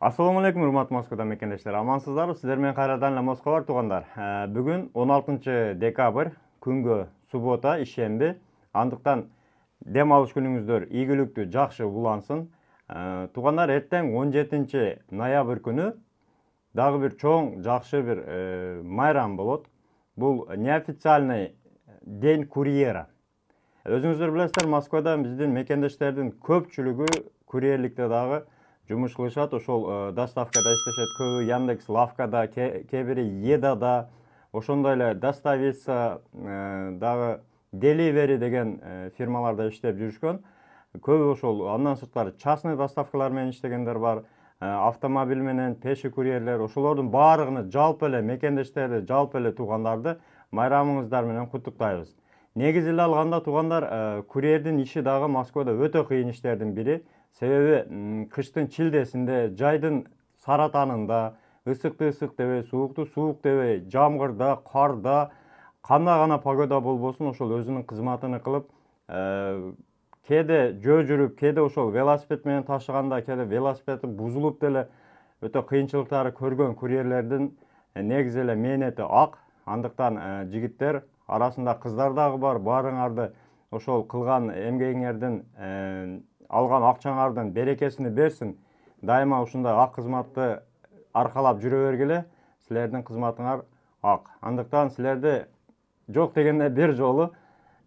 Assalamu alaikum, урматтуу Москвадан мекендештер. Амансыздарбы? Сиздер менен кайрадан эле Москва бар туугандар. Бүгүн 16-декабрь, күнгө суббота, ишемби. Андыктан дем алыш күнүңүздөр ийгиликтүү, жакшы улансын. Туугандар, эртең 17-ноябрь күнү дагы бир чоң, жакшы бир майрам болот. Бул неофициальный день курьера. Өзүңүздөр билесиздер, Москвада биздин мекендештердин көпчүлүгү курьерликте дагы жумуш кылышат. Ошол доставкада иштешет, көбү Яндекс Лавкада, кээ бири Едада, ошондой эле Доставица, дагы Delivery деген фирмаларда иштеп жүрүшкөн. Көбү ошол андан сырткары частный доставкалар менен иштегендер бар, автомобиль менен пеши курьерлер. Ошолордун баарыгыны жалпы эле мекендештерди, жалпы эле туугандарды майрамыңыздар менен куттуктайбыз. Негизи эле алганда туугандар, курьердин иши дагы Москвада өтө кыйын иштердин бири. Себеби кыштын чилдесинде, жайдын саратанында, ысыкты ысык дебей, суукту суук дебей, жамгырда, карда, кандай гана погода болбосун, ошол өзүнүн кызматын кылып, кээде жөө жүрүп, кээде ошол велосипед менен ташыганда, кээде велосипеди бузулуп деле өтө кыйынчылыктарды көргөн курьерлердин негизи эле мээнети ак. Андыктан жигиттер арасында кыздар дагы бар. Баарыңарды ошол кылган эмгегиңердин, алган акчаңардын берекесини берсин. Дайыма ушундай ак кызматты аркалап жүрө бергиле. Силердин кызматыңар ак. Андыктан силерди жок дегенде бир жолу,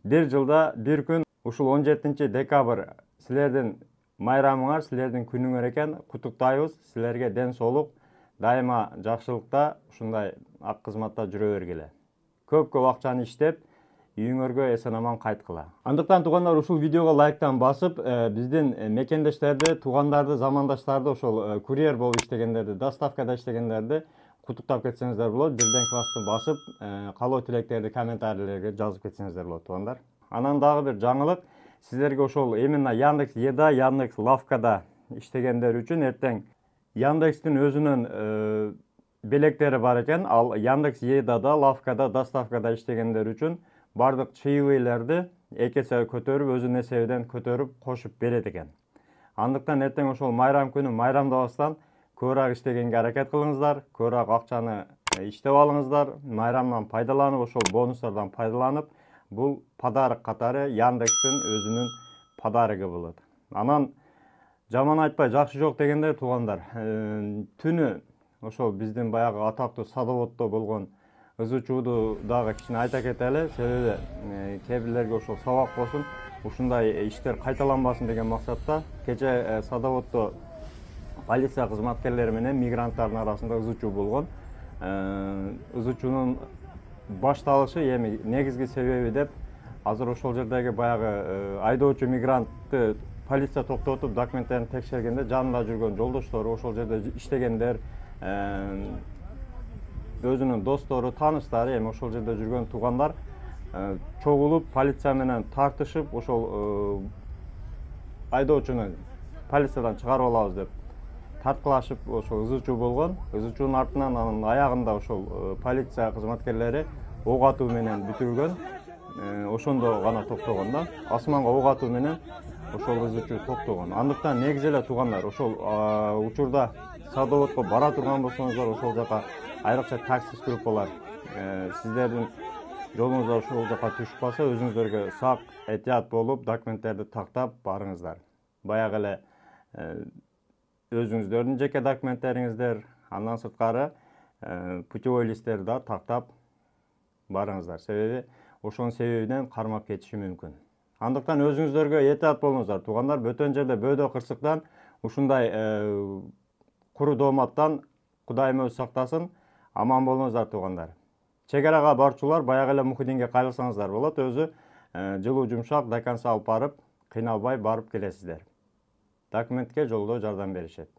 бир жылда бир күн ушул 17-декабрь силердин майрамыңар, силердин күнүңөр экен. Куттуктайбыз. Силерге ден соолук, дайыма жакшылыкта, ушундай ак кызматта жүрө бергиле. Көп акчаны иштеп, үйүңөргө эсен аман кайткыла. Андыктан туугандар, ушул видеого лайктан басып, биздин мекендештерди, туугандарды, замандаштарды, ошол курьер болуп иштегендерди, доставкада иштегендерди куттуктап кетсеңиздер болот. Бирден классты басып, каалоо тилектерди комментарийлерге жазып кетсеңиздер болот туугандар. Анан дагы бир жаңылык, сиздерге ошол именно Яндекс Еда, Яндекс Лавкада иштегендер үчүн эртең Яндекстин өзүнүн белектери бар экен. Ал Яндекс Едада, Лавкада, доставкада иштегендер үчүн бардык чаевыйлерди 2 эсе көтөрүп, өзүнүн эсебинен көтөрүп кошуп берет экен. Андыктан эртең ошол майрам күнү майрамдабастан көбүрөөк иштегенге аракет кылыңыздар, көбүрөөк акчаны иштеп алыңыздар, майрамдан пайдаланып, ошол бонустардан пайдаланып, бул подарок катары Яндекстин өзүнүн подарыгы болот. Анан жаман айтпай жакшы жок дегенде туугандар, түнү ошол биздин баягы атактуу садоводдо болгон ызычууду дагы кичине айта кетели. Себеби кээ бирлерге ошол сабак болсун, ушундай иштер кайталанбасын деген максатта кече садоводдо полиция кызматкерлери менен мигранттардын арасында ызычуу болгон. Ызычуунун башталышы эми негизги себеби деп азыр ошол жердеги баягы айдоочу мигрантты полиция токтотуп документтерин текшергенде жанында жүргөн жолдоштору, ошол жерде иштегендер, өзүнүн достору, тааныштары, эми ошол жерде жүргөн туугандар чогулуп полиция менен тартышып, ошол айдоочуну полициядан чыгарып алабыз деп тарткылашып, ошол ызычуу болгон. Ызычуунун артынан анын аягында ошол полиция кызматкерлери ок атуу менен бүтүргөн. Ошондо гана токтогон да. Асманга ок атуу менен ошол ызычуу токтогон. Андыктан негизи эле туугандар, ошол учурда садоводко бара турган болсоңуздар, ошол жака айрыкча таксист группалар сиздердин жолуңуздар ошол жака түшүп калса, өзүңүздөргө сак, этият болуп, документтерди тактап барыңыздар. Баягы эле өзүңүздөрдүн жеке документтериңиздер, андан сырткары путевой листтерди да тактап барыңыздар. Себеби ошонун себебинен кармап кетиши мүмкүн. Андыктан өзүңүздөргө этият болуңуздар туугандар. Бөтөн жерде бөөдө кырсыктан, ушундай куру дооматтан Кудайым өзү сактасын. Аман болуңуздар туугандар. Чек барчулар баягы эле Мухидинге кайрылсаңыздар болот. Өзү жылуу жумшак до конца алып барып, кыйналбай барып келесиздер. Документке жолдо жардам беришет.